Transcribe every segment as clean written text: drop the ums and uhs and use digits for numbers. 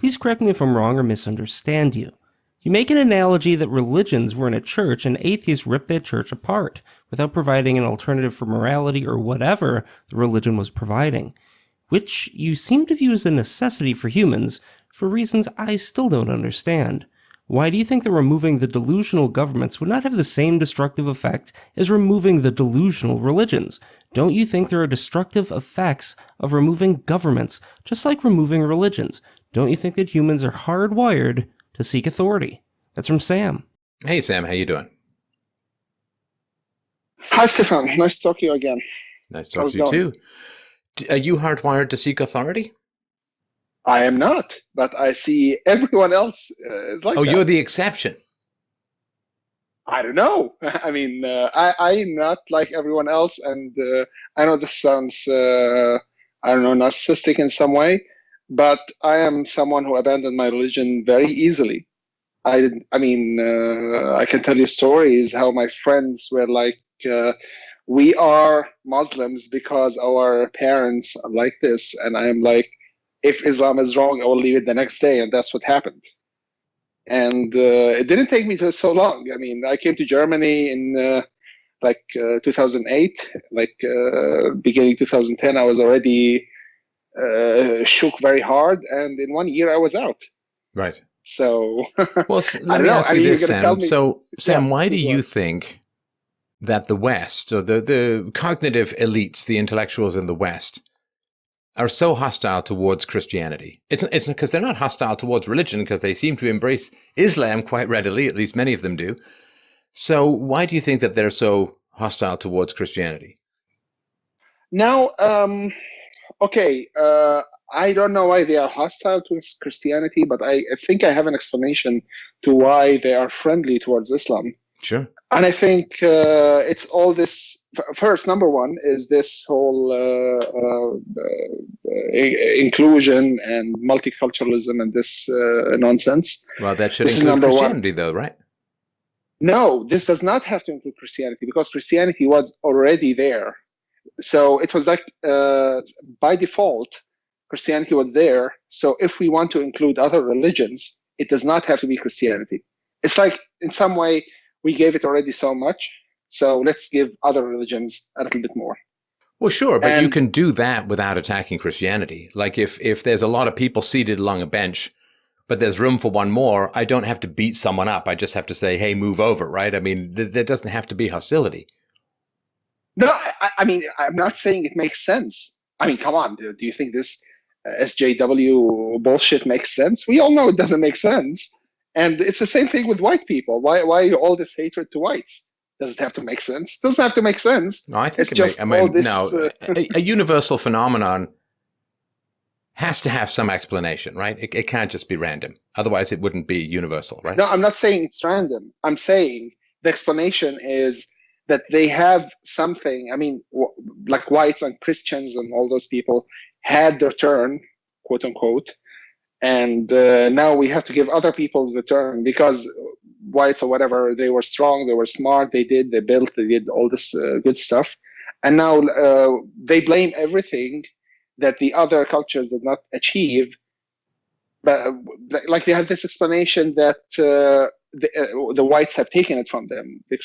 Please correct me if I'm wrong or misunderstand you. You make an analogy that religions were in a church and atheists ripped that church apart without providing an alternative for morality or whatever the religion was providing, which you seem to view as a necessity for humans for reasons I still don't understand. Why do you think that removing the delusional governments would not have the same destructive effect as removing the delusional religions? Don't you think there are destructive effects of removing governments, just like removing religions? Don't you think that humans are hardwired to seek authority? That's from Sam. Hey, Sam, how you doing? Hi, Stefan. Nice to talk to you again. Nice to talk to you too. Are you hardwired to seek authority? I am not, but I see everyone else is like that. Oh, you're the exception. I don't know. I mean, I'm not like everyone else, and I know this sounds, I don't know, narcissistic in some way, but I am someone who abandoned my religion very easily. I can tell you stories how my friends were like, we are Muslims because our parents are like this, and I am like, if Islam is wrong, I will leave it the next day, and that's what happened. And it didn't take me so long. I mean, I came to Germany in 2008, beginning 2010. I was already shook very hard, and in 1 year I was out. Right. So, well, let me ask you this, Sam. So, Sam, why do you think that the West, or the cognitive elites, the intellectuals in the West, are so hostile towards Christianity? It's because they're not hostile towards religion, because they seem to embrace Islam quite readily, at least many of them do. So why do you think that they're so hostile towards Christianity? Now, okay, I don't know why they are hostile towards Christianity, but I think I have an explanation to why they are friendly towards Islam. Sure. And I think it's all this. First, number one is this whole inclusion and multiculturalism and this nonsense. Well, that should include Christianity, though, right? No, this does not have to include Christianity, because Christianity was already there. So it was like by default, Christianity was there. So if we want to include other religions, it does not have to be Christianity. It's like, in some way, we gave it already so much, so let's give other religions a little bit more. Well, sure, but you can do that without attacking Christianity. Like if there's a lot of people seated along a bench, but there's room for one more, I don't have to beat someone up. I just have to say, hey, move over, right? I mean, there doesn't have to be hostility. No, I mean, I'm not saying it makes sense. I mean, come on, do you think this SJW bullshit makes sense? We all know it doesn't make sense. And it's the same thing with white people. Why all this hatred to whites? Does it have to make sense? It doesn't have to make sense. No, I think a universal phenomenon has to have some explanation, right? It can't just be random. Otherwise, it wouldn't be universal, right? No, I'm not saying it's random. I'm saying the explanation is that they have something. I mean, like whites and Christians and all those people had their turn, quote unquote. And now we have to give other people the turn, because whites or whatever, they were strong, they were smart, they built, they did all this good stuff. And now they blame everything that the other cultures did not achieve. But like they have this explanation that the whites have taken it from them, the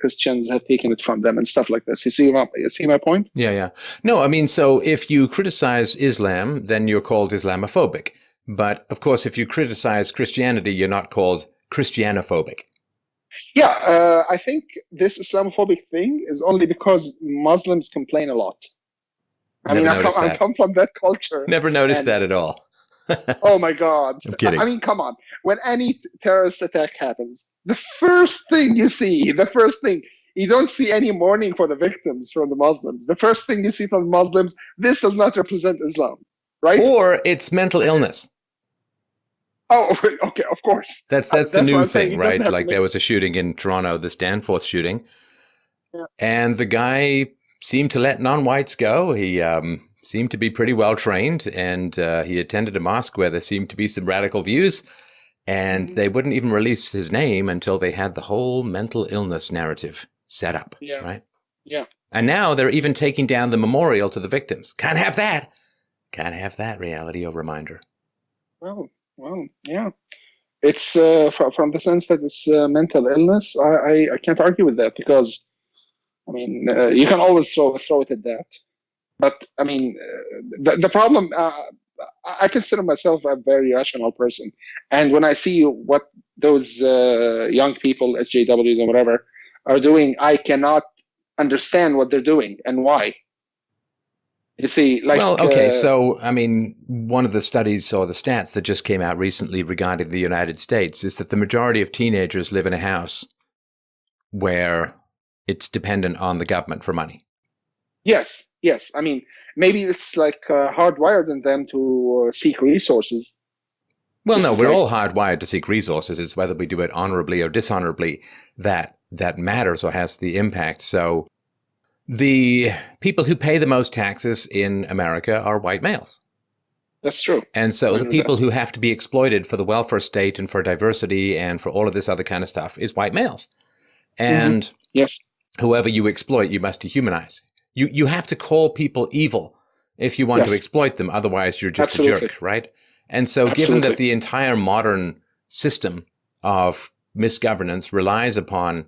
Christians have taken it from them and stuff like this. You see my point? Yeah. No, I mean, so if you criticize Islam, then you're called Islamophobic. But, of course, if you criticize Christianity, you're not called Christianophobic. Yeah, I think this Islamophobic thing is only because Muslims complain a lot. I come from that culture. Never noticed that at all. Oh, my God. I'm kidding. I mean, come on. When any terrorist attack happens, the first thing, you don't see any mourning for the victims from the Muslims. The first thing you see from the Muslims, this does not represent Islam, right? Or it's mental illness. Oh, okay, of course. That's the new thing, right? Like there was a shooting in Toronto, this Danforth shooting, and the guy seemed to let non-whites go. He seemed to be pretty well trained, and he attended a mosque where there seemed to be some radical views, and they wouldn't even release his name until they had the whole mental illness narrative set up, right? Yeah. And now they're even taking down the memorial to the victims. Can't have that. Can't have that, reality or reminder. Well, Well, yeah. It's from the sense that it's mental illness. I can't argue with that because, I mean, you can always throw it at that. But I mean, the problem. I consider myself a very rational person, and when I see what those young people, SJWs or whatever, are doing, I cannot understand what they're doing and why. You see, like... Well, okay, so, I mean, one of the studies or the stats that just came out recently regarding the United States is that the majority of teenagers live in a house where it's dependent on the government for money. Yes. I mean, maybe it's like hardwired in them to seek resources. Well, no, we're all hardwired to seek resources. It's whether we do it honorably or dishonorably that matters or has the impact. So the people who pay the most taxes in America are white males. That's true. And so the people who have to be exploited for the welfare state and for diversity and for all of this other kind of stuff is white males. And yes, whoever you exploit, you must dehumanize. You have to call people evil if you want to exploit them. Otherwise, you're just a jerk, right? And so given that the entire modern system of misgovernance relies upon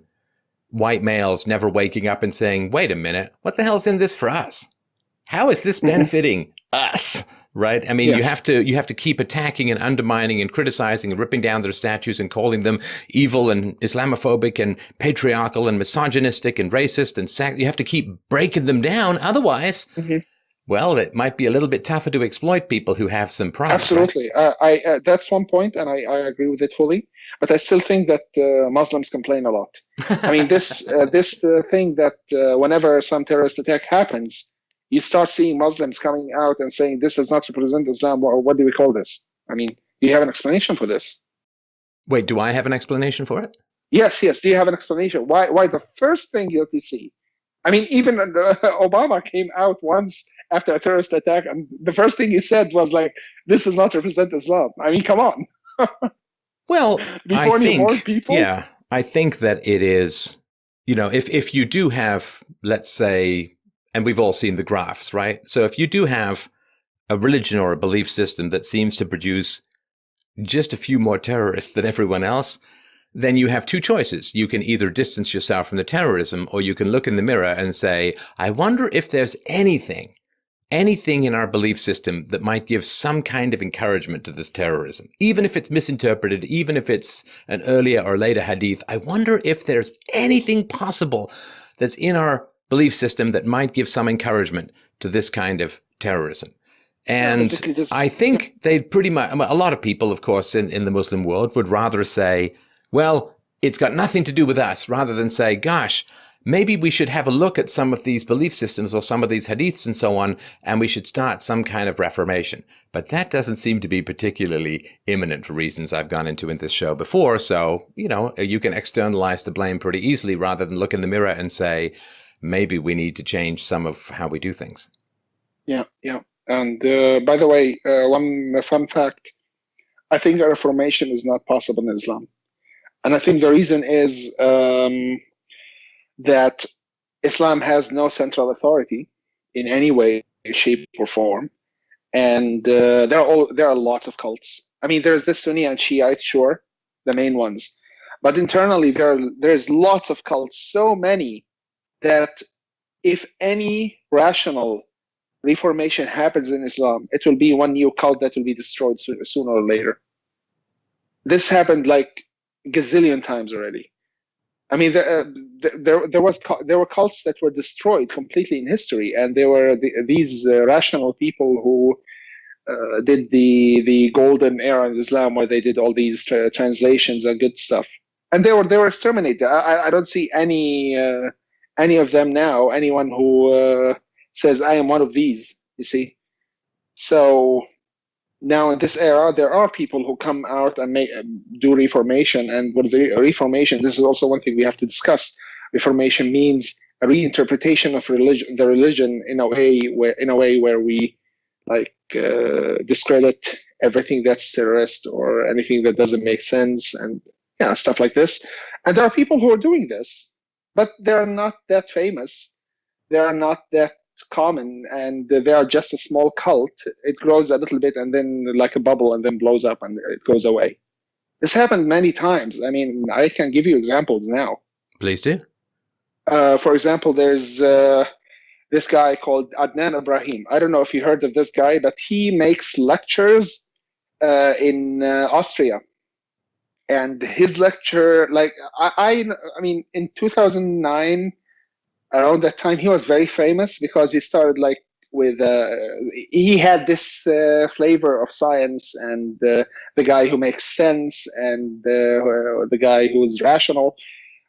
white males never waking up and saying, wait a minute, what the hell's in this for us? How is this benefiting us? Right? I mean, you have to keep attacking and undermining and criticizing and ripping down their statues and calling them evil and Islamophobic and patriarchal and misogynistic and racist and you have to keep breaking them down. Otherwise, well, it might be a little bit tougher to exploit people who have some pride. Absolutely. Right? That's one point, and I agree with it fully. But I still think that Muslims complain a lot. I mean, this thing that whenever some terrorist attack happens, you start seeing Muslims coming out and saying, this does not represent Islam, or what do we call this? I mean, do you have an explanation for this? Wait, do I have an explanation for it? Yes. Do you have an explanation? Why the first thing that you see? I mean, even Obama came out once after a terrorist attack, and the first thing he said was like, this does not represent Islam. I mean, come on. Well, before any more people? Yeah, I think that it is, if you do have, let's say, and we've all seen the graphs, right? So if you do have a religion or a belief system that seems to produce just a few more terrorists than everyone else, then you have two choices. You can either distance yourself from the terrorism, or you can look in the mirror and say, I wonder if there's anything in our belief system that might give some kind of encouragement to this terrorism. Even if it's misinterpreted, even if it's an earlier or later hadith, I wonder if there's anything possible that's in our belief system that might give some encouragement to this kind of terrorism. And I think they'd pretty much, a lot of people, of course, in the Muslim world would rather say, well, it's got nothing to do with us, rather than say, gosh, maybe we should have a look at some of these belief systems or some of these hadiths and so on, and we should start some kind of reformation. But that doesn't seem to be particularly imminent for reasons I've gone into in this show before. So, you can externalize the blame pretty easily rather than look in the mirror and say, maybe we need to change some of how we do things. Yeah. And by the way, one fun fact, I think a reformation is not possible in Islam. And I think the reason is that Islam has no central authority in any way, shape, or form. And there are lots of cults. I mean, there's the Sunni and Shiite, sure, the main ones. But internally, there's lots of cults, so many that if any rational reformation happens in Islam, it will be one new cult that will be destroyed sooner or later. This happened like gazillion times already. I mean, there were cults that were destroyed completely in history, and there were these rational people who did the golden era in Islam, where they did all these translations and good stuff, and they were exterminated. I don't see any of them now. Anyone who says I am one of these, you see. So now in this era, there are people who come out and do reformation. And what is reformation? This is also one thing we have to discuss. Reformation means a reinterpretation of the religion in a way where we discredit everything that's terrorist or anything that doesn't make sense, and stuff like this. And there are people who are doing this, but they're not that famous. They are not that common and they are just a small cult, it grows a little bit and then like a bubble and then blows up and it goes away. This happened many times. I mean, I can give you examples now. Please do. For example, there's this guy called Adnan Ibrahim. I don't know if you heard of this guy, but he makes lectures in Austria. And his lecture, like, I mean, in 2009, around that time, he was very famous because he started like with, he had this flavor of science and the guy who makes sense and the guy who is rational.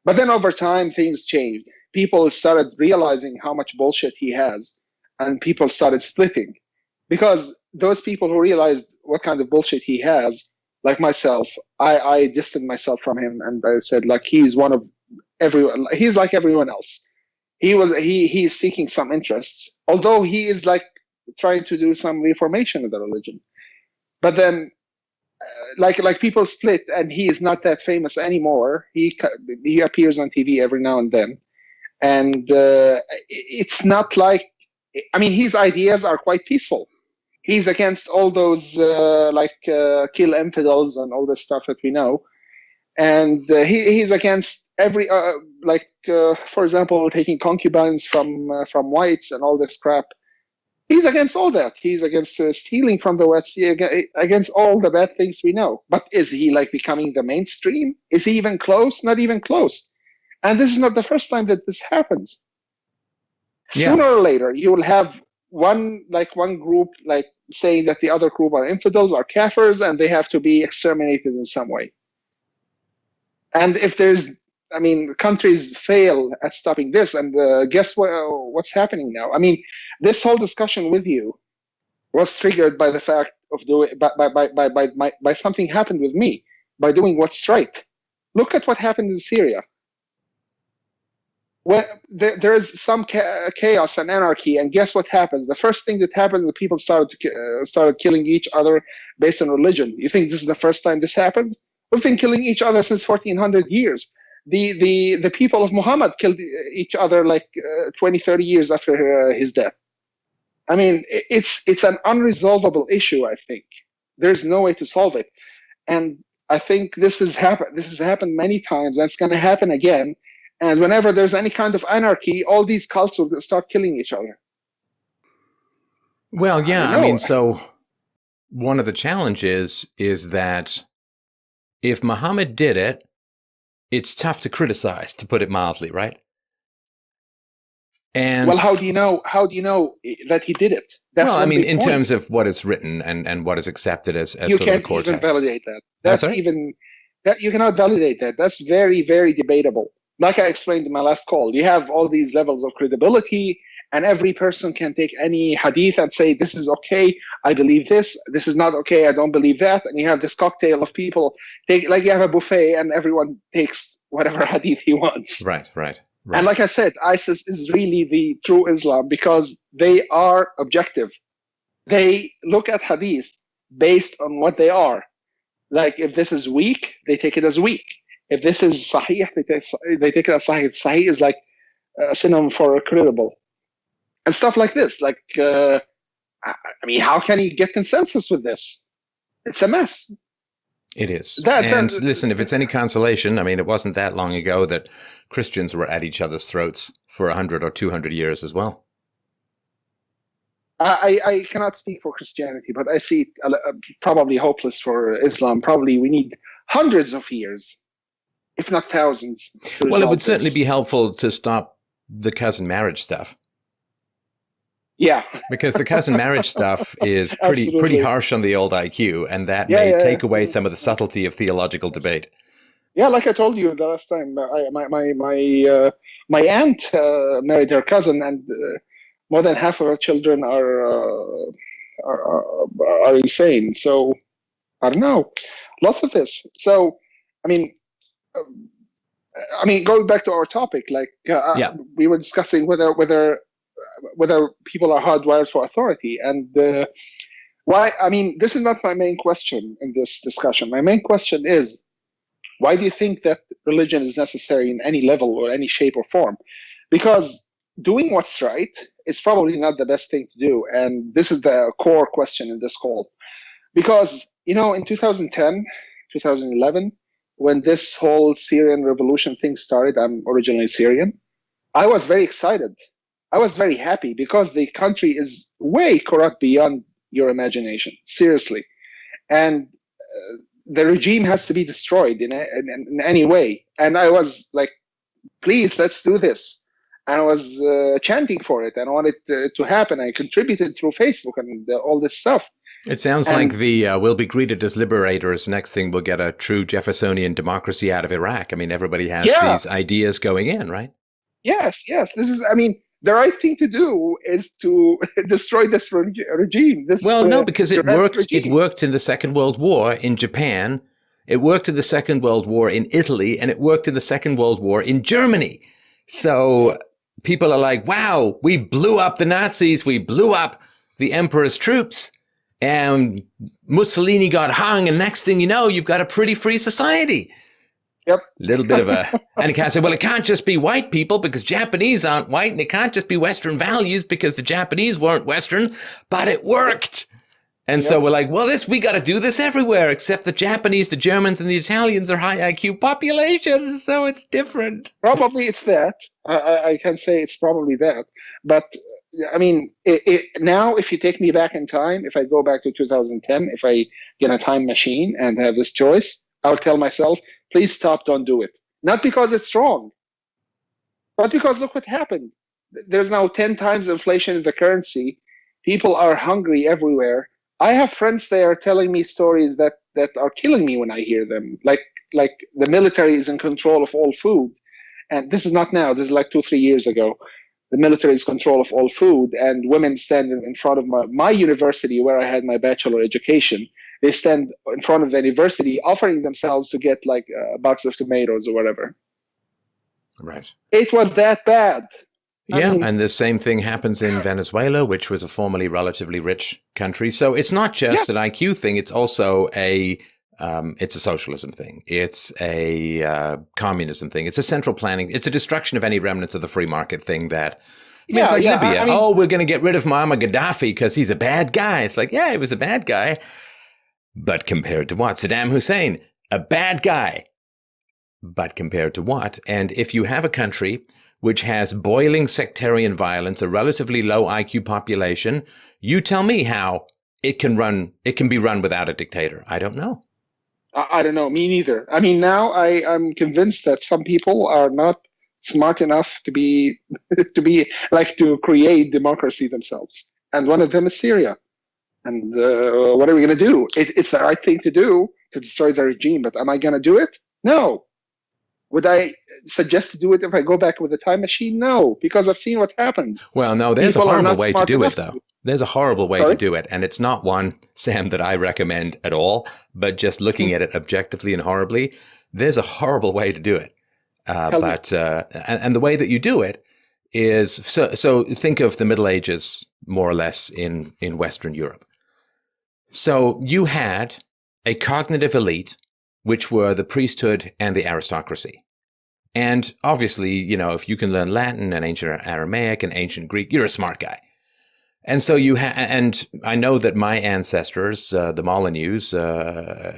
But then over time, things changed. People started realizing how much bullshit he has, and people started splitting. Because those people who realized what kind of bullshit he has, like myself, I distanced myself from him and I said, like, he's one of everyone. He's like everyone else. He's seeking some interests, although he is like trying to do some reformation of the religion. But then, like people split, and he is not that famous anymore. He appears on TV every now and then, and it's not like, I mean, his ideas are quite peaceful. He's against all those kill infidels and all the stuff that we know. And he's against every, for example, taking concubines from whites and all this crap. He's against all that. He's against stealing from the West, against all the bad things we know. But is he like becoming the mainstream? Is he even close? Not even close. And this is not the first time that this happens. Yeah. Sooner or later, you will have one group like saying that the other group are infidels, are kafirs, and they have to be exterminated in some way. And if there's, I mean, countries fail at stopping this, and guess what's happening now? I mean, this whole discussion with you was triggered by the fact of by something happened with me, by doing what's right. Look at what happened in Syria. Well, there is some chaos and anarchy, and guess what happens? The first thing that happened, the people started killing each other based on religion. You think this is the first time this happens? We've been killing each other since 1400 years. The people of Muhammad killed each other like 20, 30 years after his death. I mean, it's an unresolvable issue, I think. There's no way to solve it. And I think this has happened many times, and it's going to happen again. And whenever there's any kind of anarchy, all these cults will start killing each other. Well, yeah, I mean, so one of the challenges is that if Muhammad did it, it's tough to criticize, to put it mildly, right? And well, how do you know that he did it? That's well, I mean, in terms of what is written and what is accepted as you sort of the core can't even texts. validate that. That's even that you cannot validate that. That's very, very debatable. Like I explained in my last call, you have all these levels of credibility, and every person can take any hadith and say, this is okay, I believe this is not okay, I don't believe that. And you have this cocktail of people, like you have a buffet and everyone takes whatever hadith he wants. Right. And like I said, ISIS is really the true Islam because they are objective. They look at hadith based on what they are. Like if this is weak, they take it as weak. If this is sahih, they take it as sahih. Sahih is like a synonym for credible. And stuff like this. Like, I mean, how can you get consensus with this? It's a mess. It is. And listen, if it's any consolation, I mean, it wasn't that long ago that Christians were at each other's throats for 100 or 200 years as well. I cannot speak for Christianity, but I see it probably hopeless for Islam. Probably we need hundreds of years, if not thousands. Well, it would certainly be helpful to stop the cousin marriage stuff. Yeah. Because the cousin marriage stuff is pretty harsh on the old IQ, and that may take away some of the subtlety of theological debate. Yeah, like I told you the last time, my aunt married her cousin, and more than half of her children are insane. So I don't know, lots of this. So I mean, going back to our topic, like we were discussing whether people are hardwired for authority, and why. I mean, this is not my main question in this discussion. My main question is, why do you think that religion is necessary in any level or any shape or form? Because doing what's right it's probably not the best thing to do. And this is the core question in this call. Because, in 2010, 2011, when this whole Syrian revolution thing started, I'm originally Syrian, I was very excited. I was very happy because the country is way corrupt beyond your imagination, seriously. And the regime has to be destroyed in any way. And I was like, please, let's do this. And I was chanting for it, and I wanted to happen. I contributed through Facebook and all this stuff. It sounds like we'll be greeted as liberators. Next thing, we'll get a true Jeffersonian democracy out of Iraq. I mean, everybody has these ideas going in, right? Yes. This is, the right thing to do is to destroy this regime. No, because it worked. Regime. It worked in the Second World War in Japan. It worked in the Second World War in Italy, and it worked in the Second World War in Germany. So people are like, wow, we blew up the Nazis. We blew up the emperor's troops. And Mussolini got hung, and next thing you know, you've got a pretty free society. Yep. A little bit of a, and you can't say, well, it can't just be white people because Japanese aren't white, and it can't just be Western values because the Japanese weren't Western, but it worked. And so we're like, well, we got to do this everywhere, except the Japanese, the Germans, and the Italians are high IQ populations, so it's different. Probably it's that. I can say it's probably that. But, now if you take me back in time, if I go back to 2010, if I get a time machine and have this choice, I'll tell myself, please stop, don't do it. Not because it's wrong, but because look what happened. There's now 10 times inflation in the currency. People are hungry everywhere. I have friends there telling me stories that are killing me when I hear them. Like the military is in control of all food. And this is not now, this is like 2-3 years ago. The military is control of all food, and women stand in front of my university where I had my bachelor education. They stand in front of the university offering themselves to get like a box of tomatoes or whatever. Right. It was that bad. And the same thing happens in Venezuela, which was a formerly relatively rich country. So it's not just an IQ thing; it's also it's a socialism thing. It's a communism thing. It's a central planning. It's a destruction of any remnants of the free market thing. That it's like Libya. We're going to get rid of Muammar Gaddafi because he's a bad guy. It's like, he was a bad guy, but compared to what? Saddam Hussein, a bad guy, but compared to what? And if you have a country which has boiling sectarian violence, a relatively low IQ population, you tell me how it can be run without a dictator. I don't know. I don't know. Me neither. Now I'm convinced that some people are not smart enough to be to create democracy themselves. And one of them is Syria. And what are we going to do? It's the right thing to do to destroy the regime. But am I going to do it? No. Would I suggest to do it if I go back with a time machine? No, because I've seen what happens. Well, no, there's a horrible way to do it, though. There's a horrible way to do it. And it's not one, Sam, that I recommend at all. But just looking at it objectively and horribly, there's a horrible way to do it. And the way that you do it is, so think of the Middle Ages, more or less, in Western Europe. So you had a cognitive elite, which were the priesthood and the aristocracy. And obviously, if you can learn Latin and ancient Aramaic and ancient Greek, you're a smart guy. And so and I know that my ancestors, the Molyneux,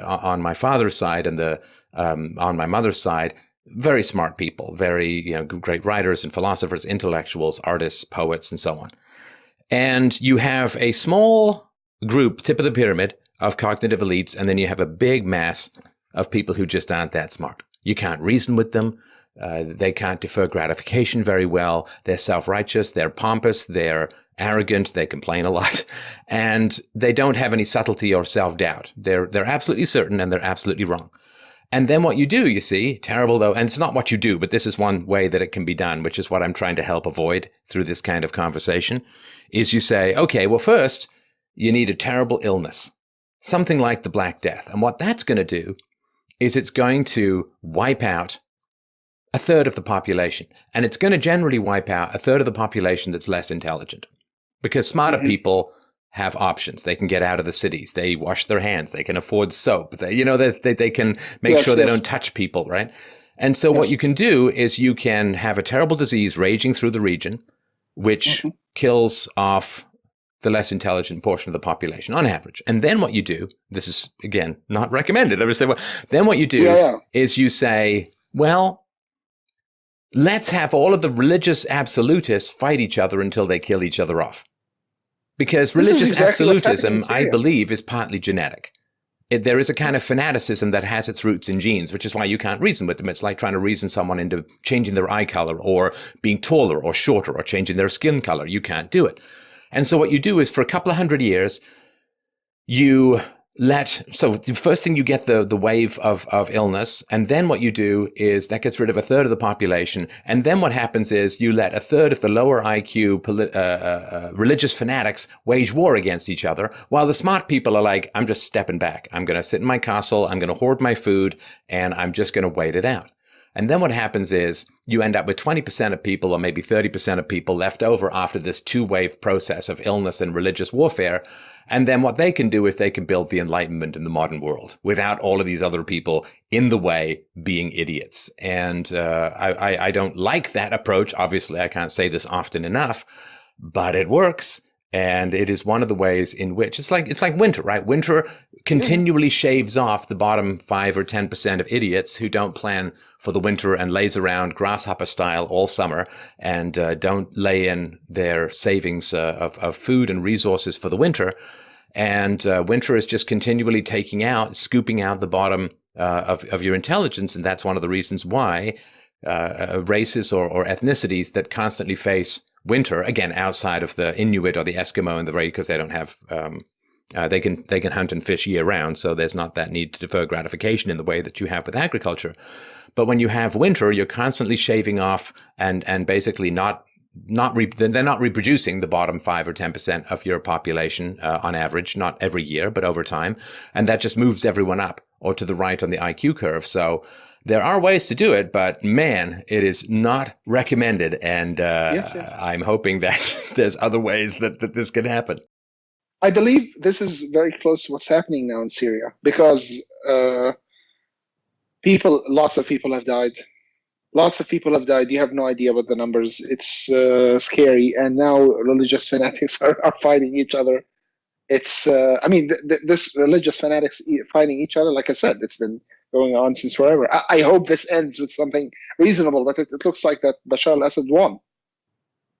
on my father's side and on my mother's side, very smart people, very great writers and philosophers, intellectuals, artists, poets, and so on. And you have a small group, tip of the pyramid, of cognitive elites, and then you have a big mass of people who just aren't that smart. You can't reason with them. They can't defer gratification very well. They're self-righteous. They're pompous. They're arrogant. They complain a lot. And they don't have any subtlety or self-doubt. They're absolutely certain, and they're absolutely wrong. And then what you do, you see, terrible though, and it's not what you do, but this is one way that it can be done, which is what I'm trying to help avoid through this kind of conversation, is you say, okay, well, first, you need a terrible illness, something like the Black Death. And what that's going to do is it's going to wipe out a third of the population. And it's going to generally wipe out a third of the population that's less intelligent. Because smarter people have options. They can get out of the cities. They wash their hands. They can afford soap. They can make sure they don't touch people, right? And so what you can do is you can have a terrible disease raging through the region, which kills off the less intelligent portion of the population on average. And then what you do, this is, again, not recommended. I would say, well, then what you do is you say, well, let's have all of the religious absolutists fight each other until they kill each other off. Because religious absolutism, I believe, is partly genetic. There is a kind of fanaticism that has its roots in genes, which is why you can't reason with them. It's like trying to reason someone into changing their eye color or being taller or shorter or changing their skin color. You can't do it. And so what you do is for a couple of hundred years, so the first thing you get the wave of illness, and then what you do is that gets rid of a third of the population, and then what happens is you let a third of the lower IQ religious fanatics wage war against each other, while the smart people are like, I'm just stepping back. I'm going to sit in my castle, I'm going to hoard my food, and I'm just going to wait it out. And then what happens is you end up with 20% of people or maybe 30% of people left over after this two-wave process of illness and religious warfare. And then what they can do is they can build the Enlightenment in the modern world without all of these other people in the way being idiots. And I don't like that approach. Obviously, I can't say this often enough, but it works. And it is one of the ways in which it's like winter, right? Winter continually shaves off the bottom 5 or 10% of idiots who don't plan for the winter and laze around grasshopper style all summer and don't lay in their savings of food and resources for the winter. And winter is just continually scooping out the bottom of your intelligence. And that's one of the reasons why races or ethnicities that constantly face winter, again, outside of the Inuit or the Eskimo and the raid, because they don't have, they can hunt and fish year round, so there's not that need to defer gratification in the way that you have with agriculture. But when you have winter, you're constantly shaving off and basically they're not reproducing the bottom 5 or 10% of your population on average, not every year, but over time, and that just moves everyone up or to the right on the IQ curve. So there are ways to do it, but man, it is not recommended. And yes. I'm hoping that there's other ways that this can happen. I believe this is very close to what's happening now in Syria because lots of people have died. Lots of people have died. You have no idea about the numbers. It's scary. And now religious fanatics are fighting each other. It's, this religious fanatics fighting each other, like I said, it's been going on since forever. I hope this ends with something reasonable, but it looks like that Bashar al-Assad won.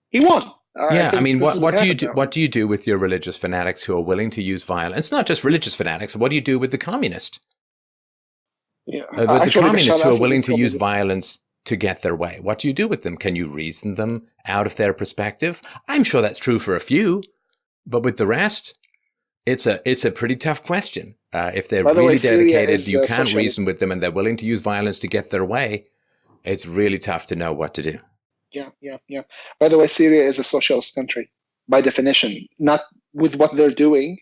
He won. What do you do with your religious fanatics who are willing to use violence? Not just religious fanatics. What do you do with the communists? Yeah, with the communists who are willing to use violence to get their way? What do you do with them? Can you reason them out of their perspective? I'm sure that's true for a few, but with the rest, it's a pretty tough question. If they're really dedicated, you can't reason with them, and they're willing to use violence to get their way, it's really tough to know what to do. Yeah. By the way, Syria is a socialist country by definition. Not with what they're doing.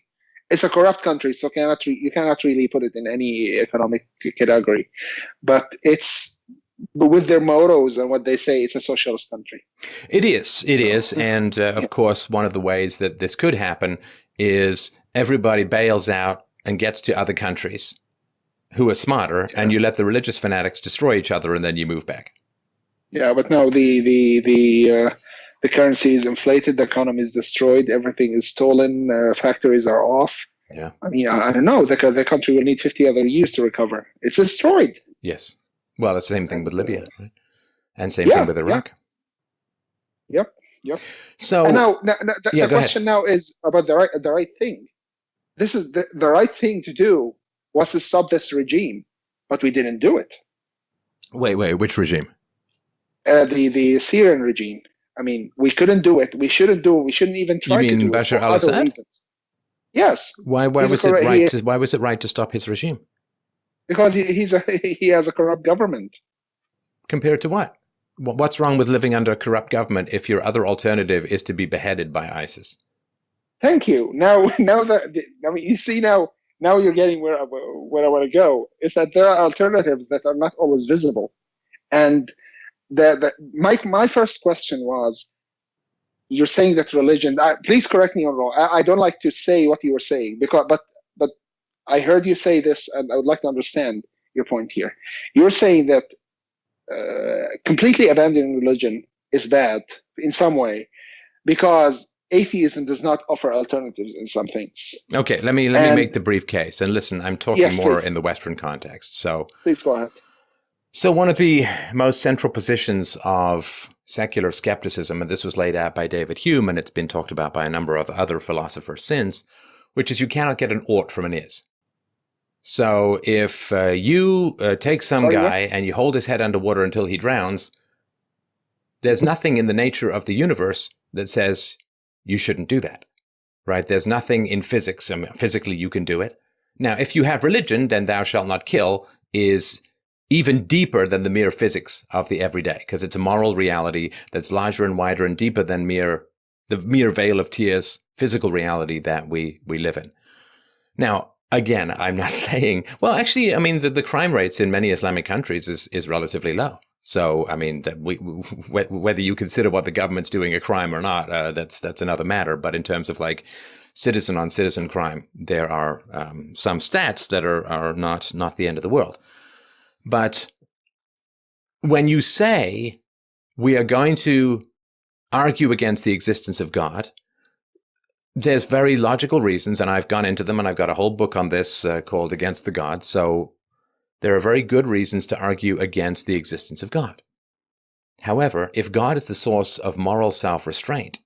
It's a corrupt country, so you cannot really put it in any economic category. But with their mottos and what they say, it's a socialist country. It is. And of course, one of the ways that this could happen is everybody bails out and gets to other countries who are smarter, and you let the religious fanatics destroy each other, and then you move back. Yeah, but no, the currency is inflated, the economy is destroyed, everything is stolen, factories are off. Yeah. I mean, I don't know. The country will need 50 other years to recover. It's destroyed. Yes. Well, it's the same thing with Libya, right? And same thing with Iraq. Yep. So and now the question now is about the right thing. This is the right thing to do was to stop this regime, but we didn't do it. Wait, which regime? The Syrian regime. I mean, we couldn't do it. We shouldn't do it. We shouldn't even try to do it. You mean Bashar al-Assad? Yes. Why was it right? Why was it right to stop his regime? Because he has a corrupt government. Compared to what? What's wrong with living under a corrupt government if your other alternative is to be beheaded by ISIS? Thank you. Now you see now you're getting where I want to go. Is that there are alternatives that are not always visible, and my first question was, you're saying that religion. Please correct me if I'm wrong. I don't like to say what you were saying but I heard you say this, and I would like to understand your point here. You're saying that completely abandoning religion is bad in some way, because atheism does not offer alternatives in some things. Okay, let me make the brief case. And listen, I'm talking more please. in the Western context. So please go ahead. So one of the most central positions of secular skepticism, and this was laid out by David Hume, and it's been talked about by a number of other philosophers since, which is you cannot get an ought from an is. So if you take some guy and you hold his head underwater until he drowns, there's nothing in the nature of the universe that says you shouldn't do that, right? There's nothing in physics. I mean, physically, you can do it. Now, if you have religion, then thou shalt not kill is even deeper than the mere physics of the everyday, because it's a moral reality that's larger and wider and deeper than the mere veil of tears, physical reality that we live in. Now, again, I'm not saying, well, actually, I mean, the crime rates in many Islamic countries is relatively low. So, I mean, whether you consider what the government's doing a crime or not, that's another matter. But in terms of like citizen on citizen crime, there are some stats that are not the end of the world. But when you say we are going to argue against the existence of God, there's very logical reasons, and I've gone into them, and I've got a whole book on this called Against the Gods. So there are very good reasons to argue against the existence of God. However, if God is the source of moral self-restraint,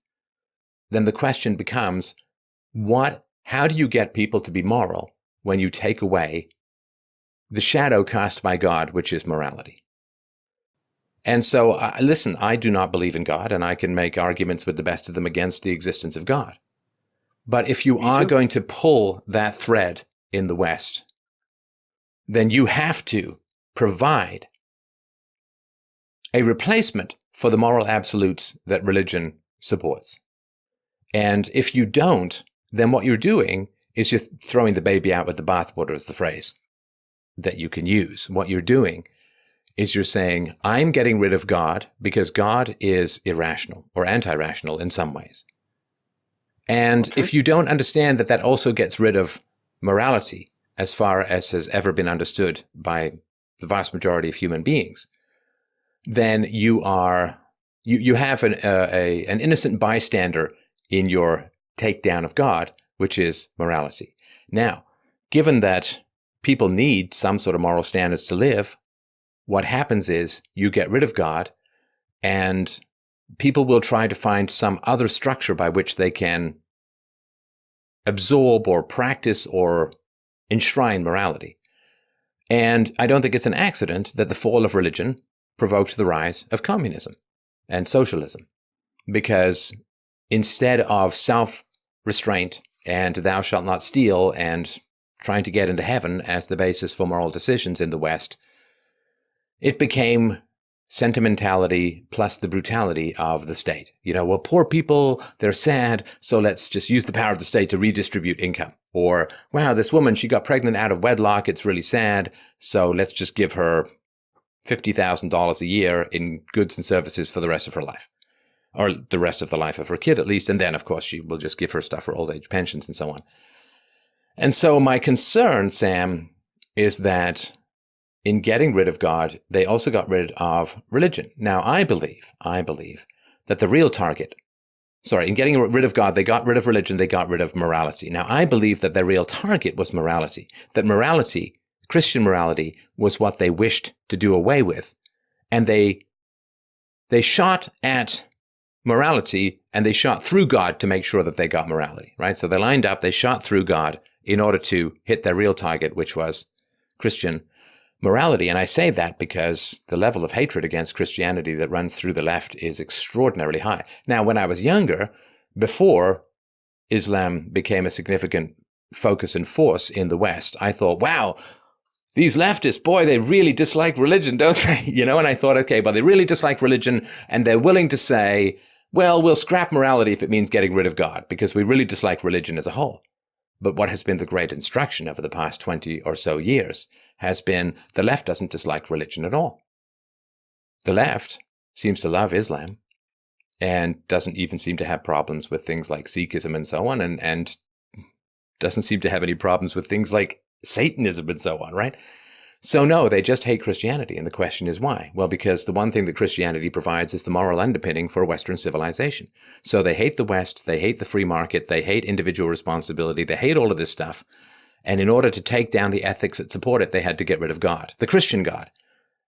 then the question becomes, how do you get people to be moral when you take away the shadow cast by God, which is morality? And so, listen, I do not believe in God, and I can make arguments with the best of them against the existence of God. But if you are going to pull that thread in the West, then you have to provide a replacement for the moral absolutes that religion supports. And if you don't, then what you're doing is you're throwing the baby out with the bathwater, is the phrase that you can use. What you're doing is you're saying, I'm getting rid of God because God is irrational or anti-rational in some ways. And if you don't understand that also gets rid of morality as far as has ever been understood by the vast majority of human beings, then you have an innocent bystander in your takedown of God, which is morality. Now, given that people need some sort of moral standards to live, what happens is you get rid of God, and people will try to find some other structure by which they can absorb or practice or enshrine morality. And I don't think it's an accident that the fall of religion provoked the rise of communism and socialism, because instead of self-restraint and thou shalt not steal and trying to get into heaven as the basis for moral decisions in the West, it became sentimentality plus the brutality of the state. Well, poor people, they're sad, so let's just use the power of the state to redistribute income. Or, wow, this woman, she got pregnant out of wedlock, it's really sad, so let's just give her $50,000 a year in goods and services for the rest of her life. Or the rest of the life of her kid, at least. And then, of course, she will just give her stuff for old age pensions and so on. And so my concern, Sam, is that in getting rid of God, they also got rid of religion. Now, I believe that the real target, in getting rid of God, they got rid of religion, they got rid of morality. Now, I believe that their real target was morality, that morality, Christian morality, was what they wished to do away with. And they shot at morality, and they shot through God to make sure that they got morality, right? So they lined up, they shot through God in order to hit their real target, which was Christian morality. And I say that because the level of hatred against Christianity that runs through the left is extraordinarily high. Now, when I was younger, before Islam became a significant focus and force in the West, I thought, wow, these leftists, boy, they really dislike religion, don't they? And I thought, okay, but they really dislike religion, and they're willing to say, well, we'll scrap morality if it means getting rid of God, because we really dislike religion as a whole. But what has been the great instruction over the past 20 or so years has been the left doesn't dislike religion at all. The left seems to love Islam and doesn't even seem to have problems with things like Sikhism and so on, and doesn't seem to have any problems with things like Satanism and so on, right? So no, they just hate Christianity. And the question is why? Well, because the one thing that Christianity provides is the moral underpinning for Western civilization. So they hate the West, they hate the free market, they hate individual responsibility, they hate all of this stuff. And in order to take down the ethics that support it, they had to get rid of God, the Christian God.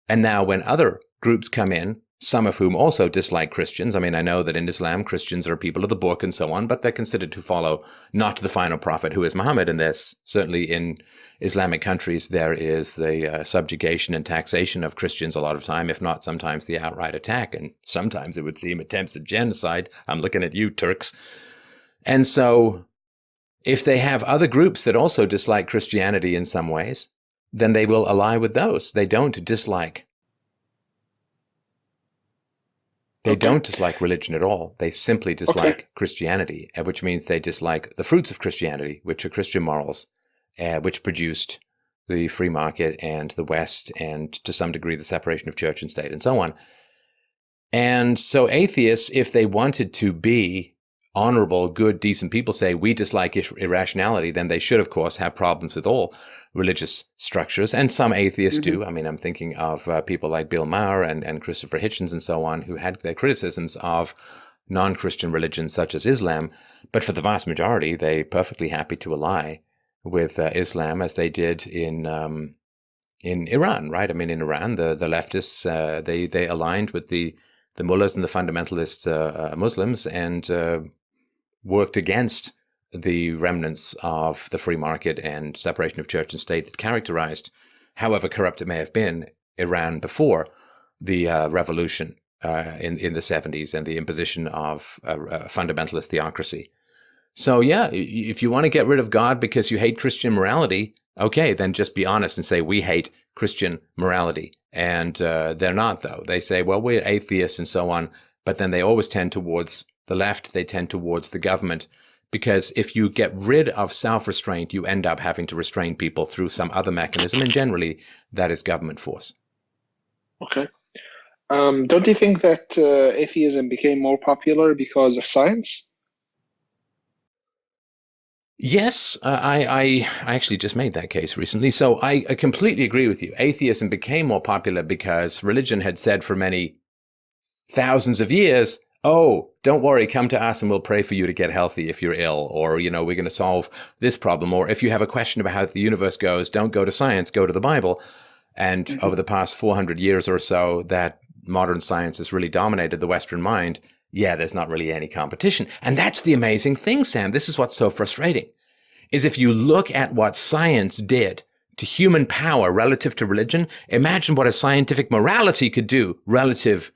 And now when other groups come in, some of whom also dislike Christians. I mean, I know that in Islam, Christians are people of the book and so on, but they're considered to follow not the final prophet, who is Muhammad. And there's certainly in Islamic countries, there is the subjugation and taxation of Christians a lot of time, if not sometimes the outright attack. And sometimes it would seem attempts at genocide. I'm looking at you, Turks. And so if they have other groups that also dislike Christianity in some ways, then they will ally with those. They don't dislike don't dislike religion at all. They simply dislike Christianity, which means they dislike the fruits of Christianity, which are Christian morals, which produced the free market and the West, and to some degree the separation of church and state and so on. And so atheists, if they wanted to be honorable, good, decent people, say we dislike irrationality, then they should, of course, have problems with all religious structures. And some atheists do. I mean, I'm thinking of people like Bill Maher and Christopher Hitchens and so on, who had their criticisms of non-Christian religions such as Islam. But for the vast majority, they're perfectly happy to ally with Islam, as they did in Iran, right? I mean, in Iran, the leftists, they aligned with the mullahs and the fundamentalist Muslims and worked against the remnants of the free market and separation of church and state that characterized, however corrupt it may have been, Iran before the revolution in the 70s and the imposition of fundamentalist theocracy. So yeah, if you want to get rid of God because you hate Christian morality, okay, then just be honest and say, we hate Christian morality. And they're not, though. They say, well, we're atheists and so on, but then they always tend towards the left, they tend towards the government. Because if you get rid of self-restraint, you end up having to restrain people through some other mechanism, and generally that is government force. Okay. Don't you think that atheism became more popular because of science? Yes, I actually just made that case recently. So I completely agree with you. Atheism became more popular because religion had said for many thousands of years, oh, don't worry, come to us and we'll pray for you to get healthy if you're ill, or, you know, we're going to solve this problem. Or if you have a question about how the universe goes, don't go to science, go to the Bible. And over the past 400 years or so, that modern science has really dominated the Western mind. Yeah, there's not really any competition. And that's the amazing thing, Sam. This is what's so frustrating, is if you look at what science did to human power relative to religion, imagine what a scientific morality could do relative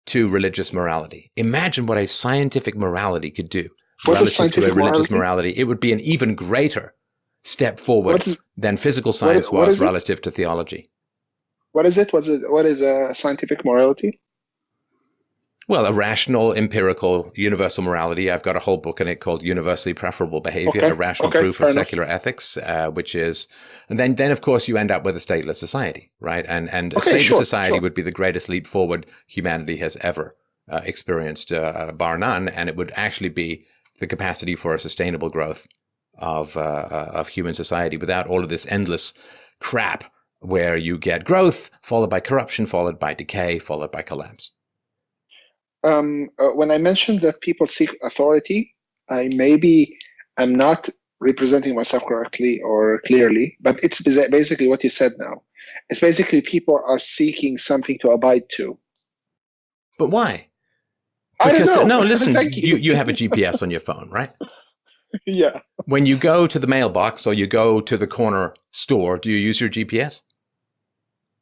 to religious morality. Imagine what a scientific morality could do relative to a religious morality. It would be an even greater step forward than physical science was relative to theology. What is it? What is a scientific morality? Well, a rational, empirical, universal morality. I've got a whole book in it called Universally Preferable Behavior, a rational proof of secular ethics, which is, and then of course you end up with a stateless society, right? And a stateless society would be the greatest leap forward humanity has ever experienced, bar none, and it would actually be the capacity for a sustainable growth of human society without all of this endless crap where you get growth followed by corruption, followed by decay, followed by collapse. When I mentioned that people seek authority, I'm not representing myself correctly or clearly, but it's basically what you said now. It's basically people are seeking something to abide to. But why? Because I don't know. No, listen, you have a GPS on your phone, right? Yeah. When you go to the mailbox or you go to the corner store, do you use your GPS?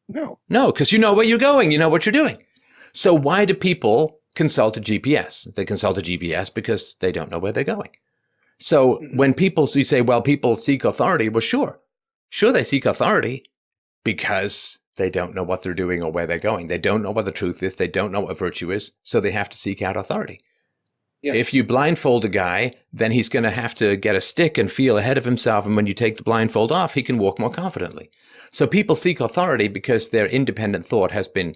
No. No, because you know where you're going. You know what you're doing. So why do people consult a GPS? They consult a GPS because they don't know where they're going. So when you say, well, people seek authority, well, sure they seek authority because they don't know what they're doing or where they're going. They don't know what the truth is. They don't know what virtue is. So they have to seek out authority. Yes. If you blindfold a guy, then he's going to have to get a stick and feel ahead of himself. And when you take the blindfold off, he can walk more confidently. So people seek authority because their independent thought has been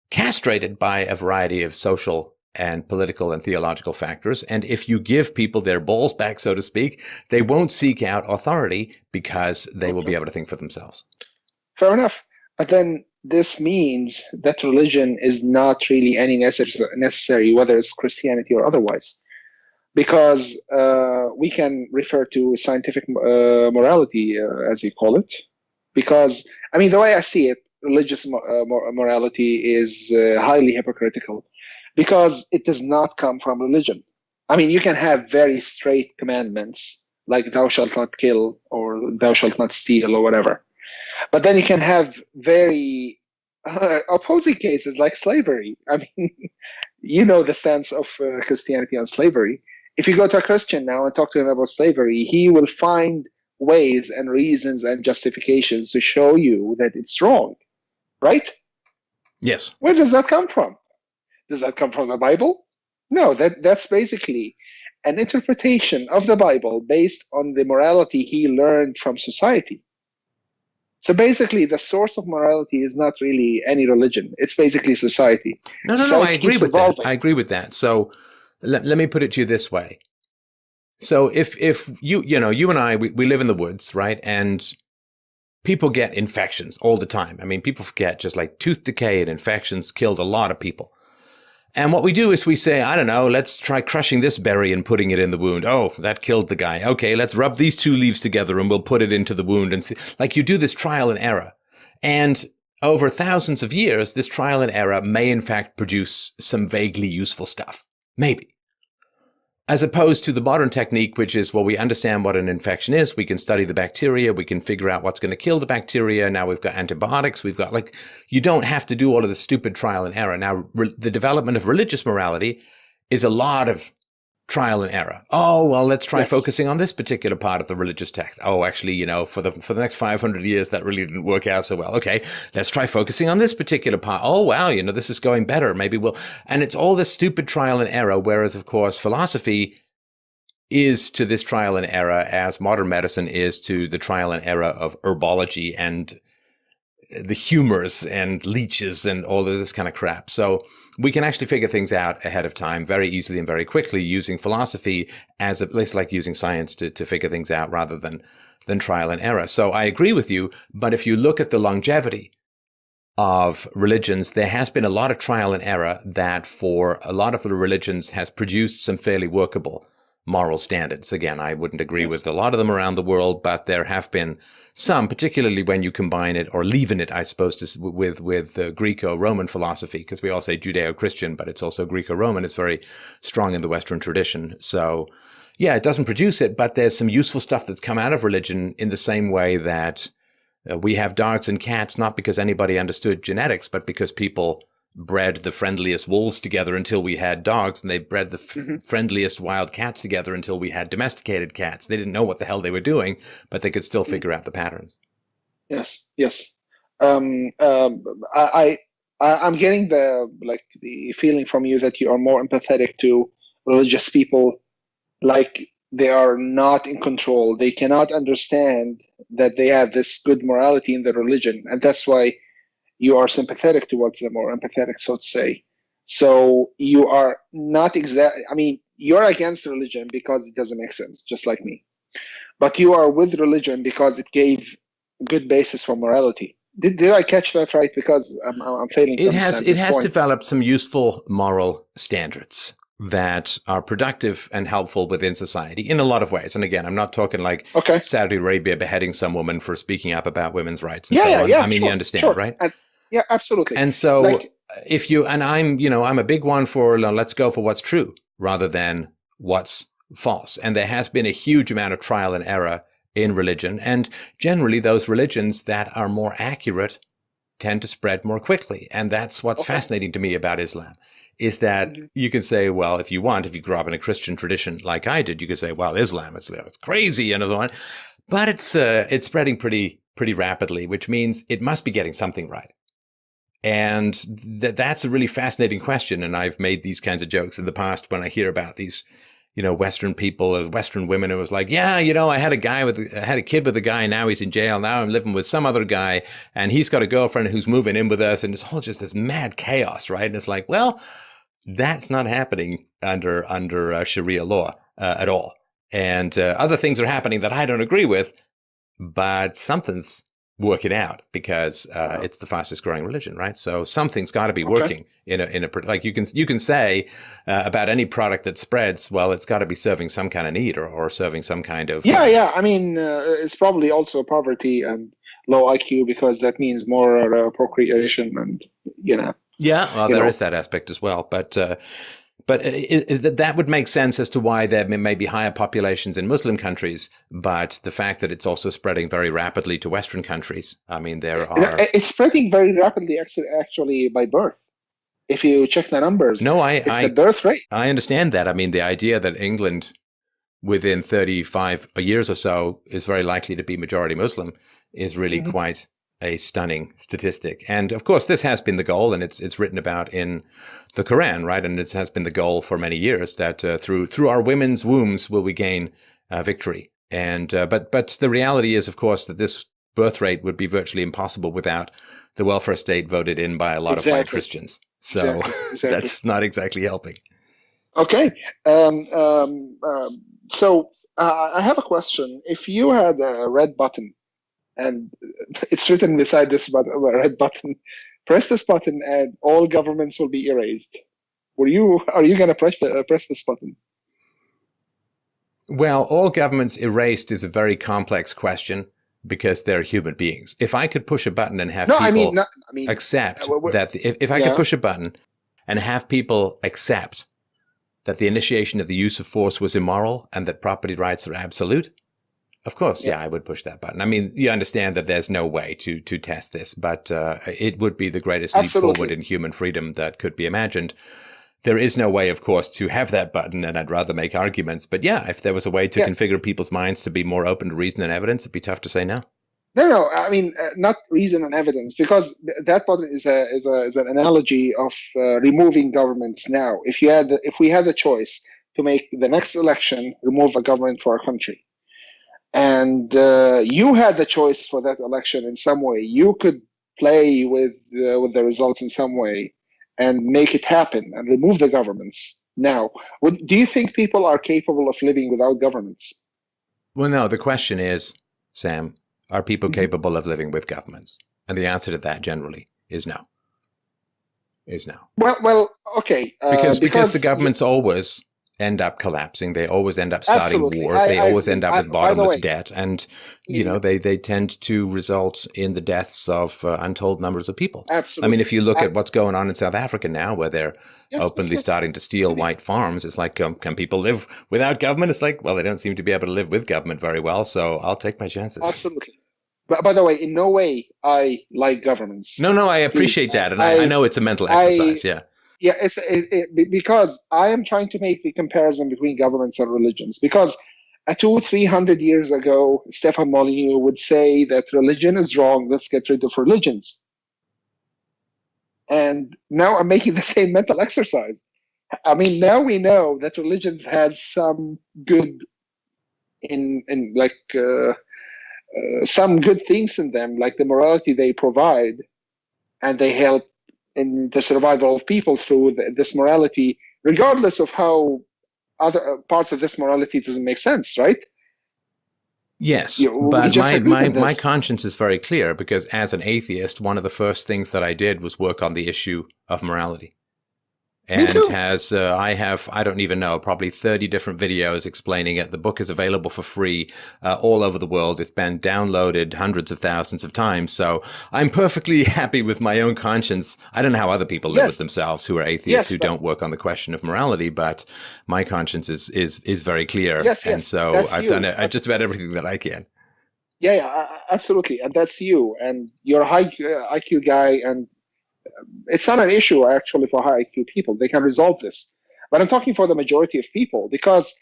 castrated by a variety of social and political and theological factors. And if you give people their balls back, so to speak, they won't seek out authority because they will be able to think for themselves. Fair enough. But then this means that religion is not really any necessary, whether it's Christianity or otherwise, because we can refer to scientific morality, as you call it, because, I mean, the way I see it, religious morality is highly hypocritical because it does not come from religion. I mean, you can have very straight commandments like thou shalt not kill or thou shalt not steal or whatever. But then you can have very opposing cases like slavery. I mean, you know the stance of Christianity on slavery. If you go to a Christian now and talk to him about slavery, he will find ways and reasons and justifications to show you that it's wrong, right? Yes. Where does that come from? Does that come from the Bible? No, that's basically an interpretation of the Bible based on the morality he learned from society. So basically, the source of morality is not really any religion. It's basically society. No, I agree with that. I agree with that. So let me put it to you this way. So if you and I, we live in the woods, right? And people get infections all the time. I mean, people forget, just like tooth decay and infections killed a lot of people. And what we do is we say, I don't know, let's try crushing this berry and putting it in the wound. Oh, that killed the guy. Okay, let's rub these two leaves together and we'll put it into the wound and see. Like, you do this trial and error. And over thousands of years, this trial and error may in fact produce some vaguely useful stuff. Maybe. As opposed to the modern technique, which is, well, we understand what an infection is. We can study the bacteria. We can figure out what's going to kill the bacteria. Now we've got antibiotics. We've got, like, you don't have to do all of the stupid trial and error. Now, the development of religious morality is a lot of trial and error. Oh, well, let's try focusing on this particular part of the religious text. Oh, actually, for the next 500 years, that really didn't work out so well. Okay, let's try focusing on this particular part. Oh, wow, this is going better. Maybe we'll... And it's all this stupid trial and error, whereas, of course, philosophy is to this trial and error as modern medicine is to the trial and error of herbology and the humors and leeches and all of this kind of crap. So we can actually figure things out ahead of time very easily and very quickly using philosophy as a place, like using science to figure things out rather than trial and error. So I agree with you. But if you look at the longevity of religions, there has been a lot of trial and error that for a lot of the religions has produced some fairly workable moral standards. Again, I wouldn't agree with a lot of them around the world, but there have been some, particularly when you combine it or leaven it, I suppose, with Greco-Roman philosophy, because we all say Judeo-Christian, but it's also Greco-Roman. It's very strong in the Western tradition. So, yeah, it doesn't produce it, but there's some useful stuff that's come out of religion in the same way that we have dogs and cats, not because anybody understood genetics, but because people bred the friendliest wolves together until we had dogs, and they bred the friendliest wild cats together until we had domesticated cats. They didn't know what the hell they were doing, but they could still figure out the patterns. Yes. I'm getting the feeling from you that you are more empathetic to religious people, like they are not in control. They cannot understand that they have this good morality in their religion, and that's why you are sympathetic towards them, or empathetic, so to say. So you are not you're against religion because it doesn't make sense, just like me. But you are with religion because it gave good basis for morality. Did I catch that right? Because I'm failing to understand this point. It has developed some useful moral standards that are productive and helpful within society in a lot of ways. And again, I'm not talking like Saudi Arabia beheading some woman for speaking up about women's rights and so on. I mean, you understand, right? Yeah, absolutely. And so if you, and I'm a big one for let's go for what's true rather than what's false. And there has been a huge amount of trial and error in religion. And generally those religions that are more accurate tend to spread more quickly. And that's what's fascinating to me about Islam, is that you can say, well, if you grew up in a Christian tradition like I did, you could say, well, Islam, it's crazy and so on. But it's spreading pretty rapidly, which means it must be getting something right. And that's a really fascinating question. And I've made these kinds of jokes in the past when I hear about these, Western people or Western women who was like, yeah, I had a kid with a guy, and now he's in jail. Now I'm living with some other guy, and he's got a girlfriend who's moving in with us. And it's all just this mad chaos, right? And it's like, well, that's not happening under Sharia law at all. And other things are happening that I don't agree with, but something's work it out because it's the fastest growing religion, right? So something's got to be working in a like you can say about any product that spreads, well, it's got to be serving some kind of need or serving some kind of I mean, it's probably also poverty and low IQ because that means more procreation and there is that aspect as well, but that would make sense as to why there may be higher populations in Muslim countries, but the fact that it's also spreading very rapidly to Western countries, I mean, it's spreading very rapidly actually by birth. If you check the numbers, it's the birth rate. I understand that. I mean, the idea that England within 35 years or so is very likely to be majority Muslim is really quite a stunning statistic. And of course, this has been the goal, and it's written about in the Quran, right? And it has been the goal for many years that through our women's wombs will we gain victory. And but the reality is, of course, that this birth rate would be virtually impossible without the welfare state voted in by a lot of white Christians. So that's not exactly helping. Okay. So I have a question. If you had a red button, and it's written beside this red button, press this button and all governments will be erased. Are you going to press this button? Well, all governments erased is a very complex question because they're human beings. If I could push a button and have accept that if I could push a button and have people accept that the initiation of the use of force was immoral and that property rights are absolute, of course, I would push that button. I mean, you understand that there's no way to test this, but it would be the greatest leap forward in human freedom that could be imagined. There is no way, of course, to have that button, and I'd rather make arguments. But if there was a way to configure people's minds to be more open to reason and evidence, it'd be tough to say no. No. I mean, not reason and evidence, because that button is an analogy of removing governments now. If we had the choice to make the next election remove a government for a country, and you had the choice for that election in some way, you could play with the results in some way and make it happen and remove the governments. Now, do you think people are capable of living without governments? Well, no. The question is, Sam, are people capable of living with governments? And the answer to that generally is no. Well, okay. Because the governments always end up collapsing. They always end up starting wars. They always end up with bottomless debt. And, they tend to result in the deaths of untold numbers of people. Absolutely. I mean, if you look at what's going on in South Africa now, where they're openly starting to steal white farms, it's like, can people live without government? It's like, well, they don't seem to be able to live with government very well, so I'll take my chances. Absolutely. But by the way, in no way I like governments. No, I appreciate that. And I know it's a mental exercise, Yeah, because I am trying to make the comparison between governments and religions. Because 200-300 years ago, Stefan Molyneux would say that religion is wrong, let's get rid of religions. And now I'm making the same mental exercise. I mean, now we know that religions has some good some good things in them, like the morality they provide, and they help in the survival of people through this morality, regardless of how other parts of this morality doesn't make sense, right? Yes, but my conscience is very clear, because as an atheist, one of the first things that I did was work on the issue of morality. And I don't even know, probably 30 different videos explaining it. The book is available for free all over the world. It's been downloaded hundreds of thousands of times. So I'm perfectly happy with my own conscience. I don't know how other people live with themselves who are atheists, who don't work on the question of morality, but my conscience is very clear. And so I've done just about everything that I can. Yeah, absolutely. And that's you. And you're a high IQ guy, and it's not an issue actually for high IQ people. They can resolve this. But I'm talking for the majority of people, because,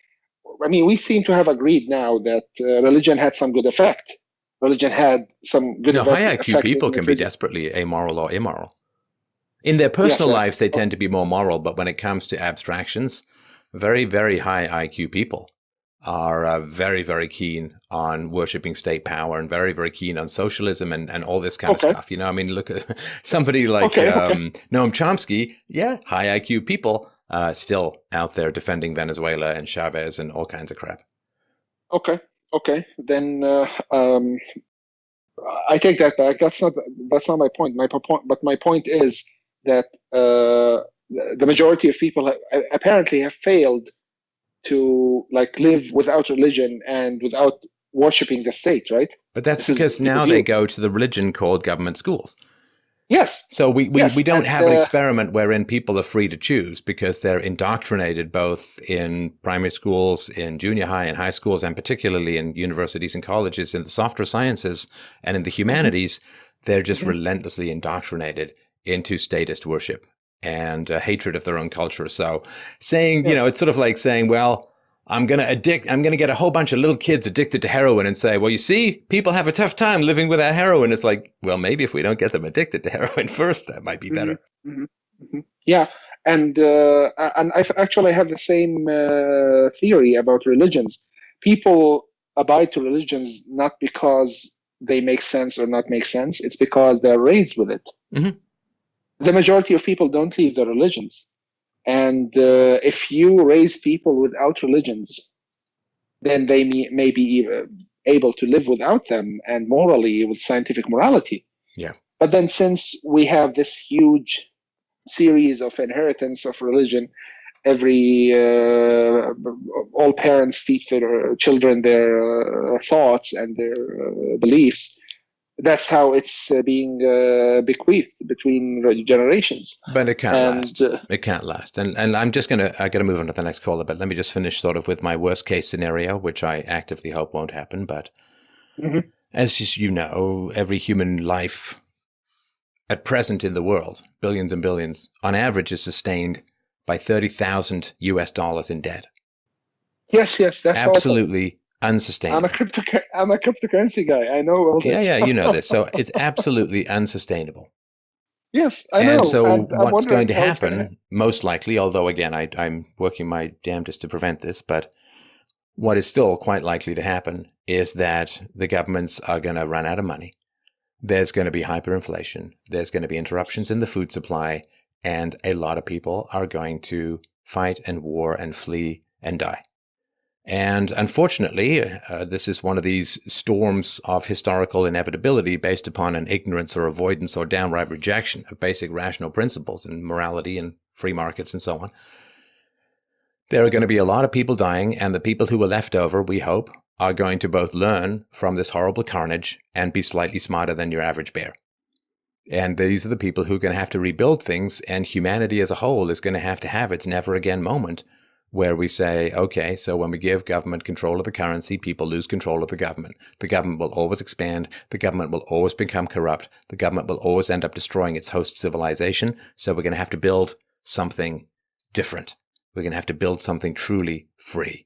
I mean, we seem to have agreed now that religion had some good effect. Religion had some good effect. High IQ people can be desperately amoral or immoral. In their personal lives, they tend to be more moral, but when it comes to abstractions, very, very high IQ people are very, very keen on worshipping state power and very, very keen on socialism and all this kind of stuff. You know, I mean, look at somebody like Noam Chomsky, high IQ people still out there defending Venezuela and Chavez and all kinds of crap. Okay. Then I take that back. That's not my point. My point is that the majority of people apparently have failed to live without religion and without worshiping the state, right? But that's because now they go to the religion called government schools. Yes. So we don't have an experiment wherein people are free to choose, because they're indoctrinated both in primary schools, in junior high and high schools, and particularly in universities and colleges in the softer sciences and in the humanities. They're just relentlessly indoctrinated into statist worship and hatred of their own culture. So saying, it's sort of like saying, well, I'm going to get a whole bunch of little kids addicted to heroin and say, well, you see, people have a tough time living without heroin. It's like, well, maybe if we don't get them addicted to heroin first, that might be better. Yeah. And I actually have the same theory about religions. People abide to religions not because they make sense or not make sense. It's because they're raised with it. The majority of people don't leave their religions. And if you raise people without religions, then they may be able to live without them and morally with scientific morality. Yeah. But then since we have this huge series of inheritance of religion, all parents teach their children their thoughts and their beliefs. That's how it's being bequeathed between generations. But it can't last. It can't last. And I'm I got to move on to the next caller, but let me just finish sort of with my worst case scenario, which I actively hope won't happen. But as you know, every human life at present in the world, billions and billions, on average is sustained by $30,000 in debt. Yes, that's absolutely awful. Unsustainable. I'm a cryptocurrency guy. I know all this. Yeah, you know this. So it's absolutely unsustainable. Yes, I know. And so what's going to happen, most likely, although again, I'm working my damnedest to prevent this, but what is still quite likely to happen is that the governments are going to run out of money. There's going to be hyperinflation. There's going to be interruptions in the food supply, and a lot of people are going to fight and war and flee and die. And unfortunately, this is one of these storms of historical inevitability based upon an ignorance or avoidance or downright rejection of basic rational principles and morality and free markets and so on. There are going to be a lot of people dying, and the people who are left over, we hope, are going to both learn from this horrible carnage and be slightly smarter than your average bear. And these are the people who are going to have to rebuild things, and humanity as a whole is going to have its never again moment, where we say, okay, so when we give government control of the currency, people lose control of the government. The government will always expand. The government will always become corrupt. The government will always end up destroying its host civilization. So we're going to have to build something different. We're going to have to build something truly free.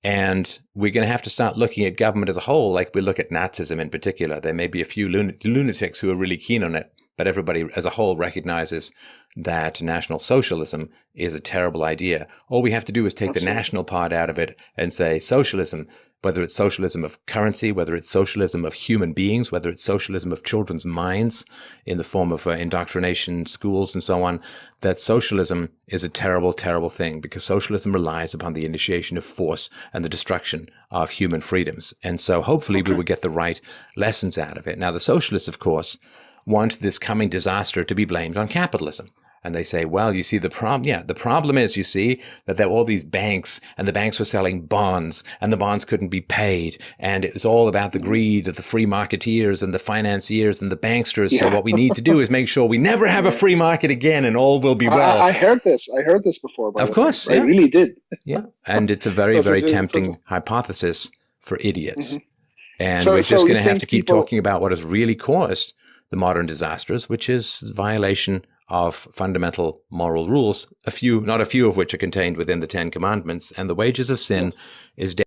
And we're going to have to start looking at government as a whole, like we look at Nazism in particular. There may be a few lunatics who are really keen on it, but everybody as a whole recognizes that National Socialism is a terrible idea. All we have to do is take the national part out of it and say socialism, whether it's socialism of currency, whether it's socialism of human beings, whether it's socialism of children's minds in the form of indoctrination, schools, and so on, that socialism is a terrible, terrible thing, because socialism relies upon the initiation of force and the destruction of human freedoms. And so hopefully we will get the right lessons out of it. Now, the socialists, of course, want this coming disaster to be blamed on capitalism. And they say, well, you see, the problem is, you see, that there were all these banks, and the banks were selling bonds, and the bonds couldn't be paid. And it was all about the greed of the free marketeers and the financiers and the banksters. Yeah. So what we need to do is make sure we never have a free market again, and all will be well. I heard this before. Of course. I really did. Yeah. And it's a very, very tempting hypothesis for idiots. And we're just going to have to keep talking about what has really caused the modern disasters, which is violation of fundamental moral rules, not a few of which are contained within the Ten Commandments. And the wages of sin is death.